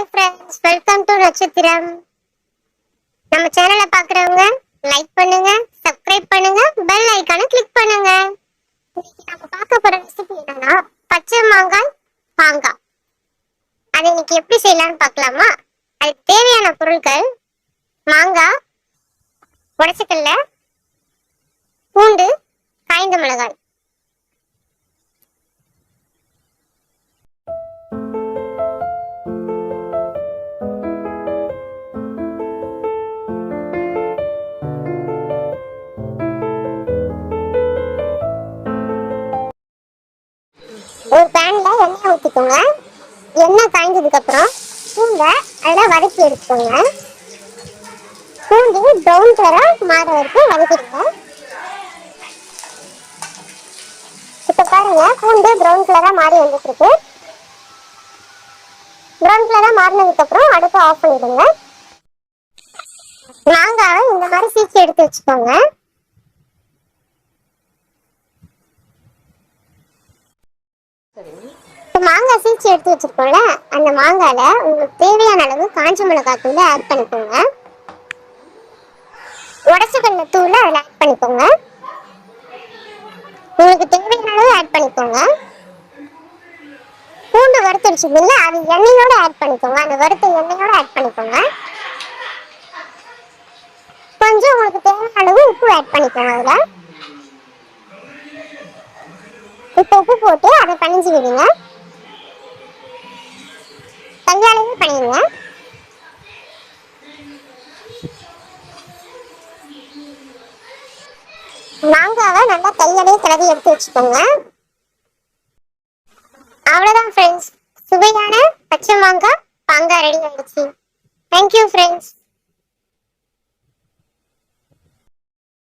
Hi friends, welcome to நட்சத்திரம். நம்ம சேனலை பார்க்குறவங்க லைக் பண்ணுங்க, சப்ஸ்கிரைப் பண்ணுங்க, பெல் ஐக்கானை கிளிக் பண்ணுங்க. இன்னைக்கு நம்ம பார்க்க போற ரெசிபி என்னன்னா பச்சை மாங்காய் பாங்கா. அதை இன்னைக்கு எப்படி செய்யலாம்னு பார்க்கலாமா? அதுக்கு தேவையான பொருட்கள் மாங்காய், உடைச்சக்கல்ல, பூண்டு, காய்ந்த மிளகாய். ஒரு பேன்ல எண்ணெய் ஊற்றிக்கோங்க. எண்ணெய் காய்ஞ்சதுக்கு அப்புறம் பூண்டை அதில் வதக்கி எடுத்துக்கோங்க. பூண்டு ப்ரௌன் கலராக மாற வரைக்கும் வதக்கிடுங்க. இப்போ பாருங்க, பூண்டு ப்ரௌன் கலராக மாறி வந்துட்டு இருக்கு. ப்ரௌன் கலராக மாறினதுக்கு அப்புறம் அடுப்பை ஆஃப் பண்ணிடுங்க. மாங்காவை இந்த மாதிரி சீச்சி எடுத்து வச்சுக்கோங்க. மாங்காய் சீச்சி எடுத்து வச்சிருக்கோம்ல, அந்த மாங்காயில உங்களுக்கு தேவையான அளவு காஞ்ச மிளகாய் தூள் ஆட் பண்ணிக்கோங்க. உடச்சக்கல்ல தூள் அதில் ஆட் பண்ணிக்கோங்க. உங்களுக்கு தேவையான அளவு ஆட் பண்ணிக்கோங்க. பூண்டு வறுத்து வச்சுக்கோங்க, அது எண்ணெயோட ஆட் பண்ணிக்கோங்க. அந்த வறுத்த எண்ணெயோட ஆட் பண்ணிக்கோங்க. கொஞ்சம் உங்களுக்கு தேவையான அளவு உப்பு ஆட் பண்ணிக்கோங்க. அதில் இப்போ உப்பு போட்டு அதை பணிஞ்சு விடுங்க. கையாலேயே பண்ணிடுங்க. மாங்காவை நல்லா கையாலேயே கிளறி எடுத்து வச்சுக்கோங்க. அவ்வளோதான் ஃப்ரெண்ட்ஸ், சுவையான பச்சை மாங்காய் பாங்கா ரெடி ஆயிடுச்சு. Thank you friends.